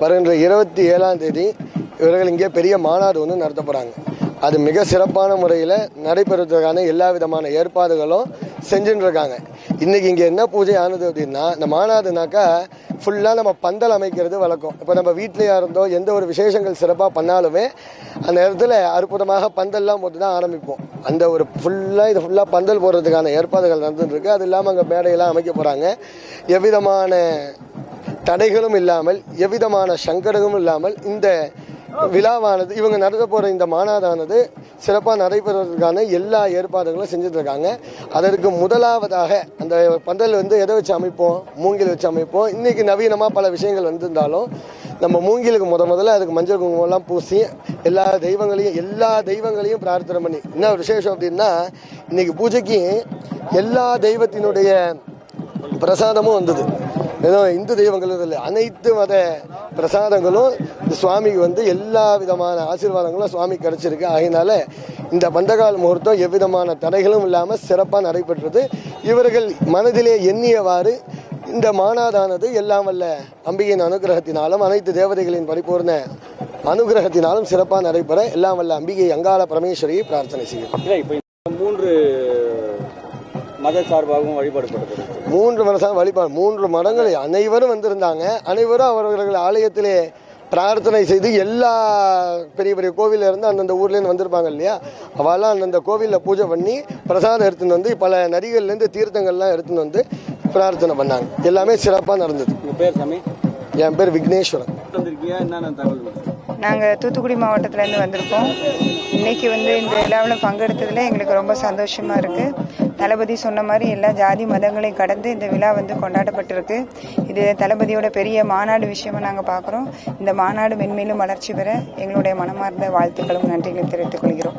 வருகின்ற 27ஆம் தேதி இவர்கள் இங்கே பெரிய மாநாடு ஒன்று நடத்த போகிறாங்க. அது மிக சிறப்பான முறையில் நடைபெறுவதற்கான எல்லா விதமான ஏற்பாடுகளும் செஞ்சுட்டு இருக்காங்க. இன்றைக்கி இங்கே என்ன பூஜை ஆனது அப்படின்னா, இந்த மாநாடுனாக்கா ஃபுல்லாக நம்ம பந்தல் அமைக்கிறது வழக்கம். இப்போ நம்ம வீட்லேயா இருந்தோ எந்த ஒரு விசேஷங்கள் சிறப்பாக பண்ணாலுமே அந்த இடத்துல அற்புதமாக பந்தல்லாம் போட்டு தான் ஆரம்பிப்போம். அந்த ஒரு ஃபுல்லாக பந்தல் போடுறதுக்கான ஏற்பாடுகள் நடந்துட்டுருக்கு. அது இல்லாமல் அங்கே மேடையெல்லாம் அமைக்க போகிறாங்க. எவ்விதமான தடைகளும் இல்லாமல் எவ்விதமான சங்கடமும் இல்லாமல் இந்த விழாவானது இவங்க நடத்த போகிற இந்த மாநாடானது சிறப்பாக நடைபெறுவதற்கான எல்லா ஏற்பாடுகளும் செஞ்சுட்டு இருக்காங்க. அதற்கு முதலாவதாக அந்த பந்தல் எதை வச்சு அமைப்போம்? மூங்கில் வச்சு அமைப்போம். இன்றைக்கி நவீனமாக பல விஷயங்கள் வந்திருந்தாலும் நம்ம மூங்கிலுக்கு முதல்ல அதுக்கு மஞ்சள் குங்குமம்லாம் பூசி எல்லா தெய்வங்களையும் பிரார்த்தனை பண்ணி, என்ன விசேஷம் அப்படின்னா, இன்னைக்கு பூஜைக்கு எல்லா தெய்வத்தினுடைய பிரசாதமும் வந்தது. ஏதோ இந்து தெய்வங்களும் இல்லை, அனைத்து மத பிரசாதங்களும் இந்த சுவாமிக்கு எல்லா விதமான ஆசீர்வாதங்களும் சுவாமிக்கு கிடைச்சிருக்கு. ஆகையினால இந்த பந்தகால முகூர்த்தம் எவ்விதமான தடைகளும் இல்லாமல் சிறப்பாக நடைபெற்றது. இவர்கள் மனதிலே எண்ணியவாறு இந்த மாநாடானது எல்லாம் வல்ல அம்பிகையின் அனுகிரகத்தினாலும் அனைத்து தேவதைகளின் பரிபூர்ண அனுகிரகத்தினாலும் சிறப்பாக நடைபெற எல்லாம் வல்ல அம்பிகை அங்காள பரமேஸ்வரியை பிரார்த்தனை செய்கிறோம். மத சார்பாகவும் வழிபாடுபடுகிறது. 3 மதம் வழிபாடு, 3 மடங்கள் அனைவரும் வந்திருந்தாங்க. அனைவரும் அவர்கள் ஆலயத்திலே பிரார்த்தனை செய்து எல்லா பெரிய பெரிய கோவிலில் இருந்து அந்தந்த ஊர்லேருந்து வந்திருப்பாங்க இல்லையா, அவெல்லாம் அந்தந்த கோவிலில் பூஜை பண்ணி பிரசாதம் எடுத்துன்னு வந்து பல நதிகள்லேருந்து தீர்த்தங்கள்லாம் எடுத்துன்னு வந்து பிரார்த்தனை பண்ணாங்க. எல்லாமே சிறப்பாக நடந்தது. உங்கள் பேர் சாமி? என் பேர் விக்னேஸ்வரன். என்னென்ன தகவல்? நாங்கள் தூத்துக்குடி மாவட்டத்திலேருந்து வந்திருக்கோம். இன்றைக்கி இந்த விழாவில் பங்கெடுத்ததில் எங்களுக்கு ரொம்ப சந்தோஷமாக இருக்குது. தளபதி சொன்ன மாதிரி எல்லா ஜாதி மதங்களையும் கடந்து இந்த விழா கொண்டாடப்பட்டிருக்கு. இது தளபதியோட பெரிய மாநாடு விஷயமாக நாங்கள் பார்க்குறோம். இந்த மாநாடு மென்மேலும் வளர்ச்சி பெற எங்களுடைய மனமார்ந்த வாழ்த்துக்களும் நன்றிகளும் தெரிவித்துக் கொள்கிறோம்.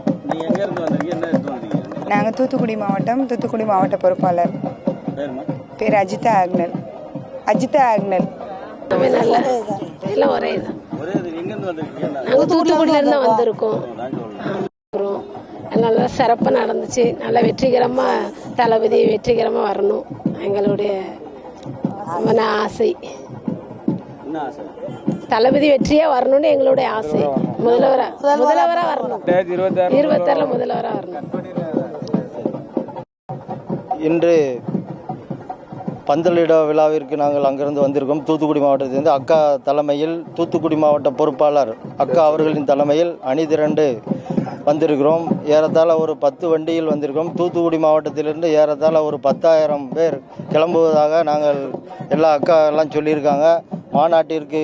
நாங்கள் தூத்துக்குடி மாவட்ட பொறுப்பாளர். பேர் அஜிதா ஆக்னல். எல்லாம் ஒரே தான். நாங்கள் தூத்துக்குடியில இருந்து வந்திருக்கோம். நல்லா சிறப்பாக நடந்துச்சு. நல்லா வெற்றிகரமாக தளபதி வெற்றிகரமாக வரணும் எங்களுடைய ஆசை. தளபதி வெற்றியா வரணும்னு எங்களுடைய ஆசை. முதல்வரா வரணும். 26 முதல்வரா வரணும். இன்று பந்தலிட விழாவிற்கு நாங்கள் அங்கிருந்து வந்திருக்கோம். தூத்துக்குடி மாவட்டத்திலிருந்து அக்கா தலைமையில், தூத்துக்குடி மாவட்ட பொறுப்பாளர் அக்கா அவர்களின் தலைமையில் அணிதிரண்டு வந்திருக்கிறோம். ஏறத்தாழ ஒரு 10 வண்டியில் வந்திருக்கோம். தூத்துக்குடி மாவட்டத்திலிருந்து ஏறத்தாழ ஒரு 10,000 பேர் கிளம்புவதாக நாங்கள் எல்லா அக்கா எல்லாம் சொல்லியிருக்காங்க. மாநாட்டிற்கு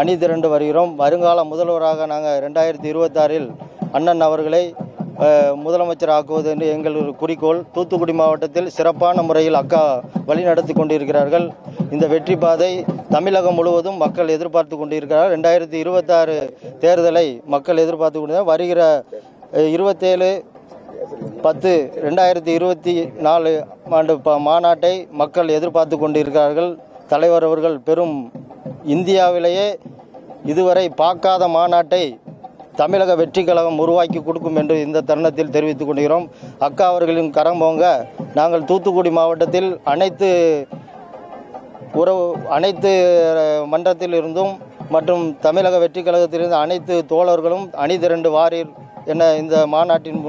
அணிதிரண்டு வருகிறோம். வருங்கால முதல்வராக நாங்கள் 2026 அண்ணன் அவர்களை முதலமைச்சர் ஆக்குவது என்று எங்கள் ஒரு குறிக்கோள். தூத்துக்குடி மாவட்டத்தில் சிறப்பான முறையில் அக்கா வழிநடத்தி கொண்டிருக்கிறார்கள். இந்த வெற்றி பாதை தமிழகம் முழுவதும் மக்கள் எதிர்பார்த்து கொண்டிருக்கிறார்கள். 2026 தேர்தலை மக்கள் எதிர்பார்த்து கொண்டிருக்கிறார். வருகிற 27/10/2024 ஆண்டு மாநாட்டை மக்கள் எதிர்பார்த்து கொண்டிருக்கிறார்கள். தலைவர் அவர்கள் பெரும் இந்தியாவிலேயே இதுவரை பார்க்காத மாநாட்டை தமிழக வெற்றி கழகம் உருவாக்கி கொடுக்கும் என்று இந்த தருணத்தில் தெரிவித்துக் கொள்கிறோம். அக்கா அவர்களின் கரம் போங்க. நாங்கள் தூத்துக்குடி மாவட்டத்தில் அனைத்து மன்றத்தில் இருந்தும் மற்றும் தமிழக வெற்றி கழகத்திலிருந்து அனைத்து தோழர்களும் அணிதிரண்டு வாரீர் என இந்த மாநாட்டின்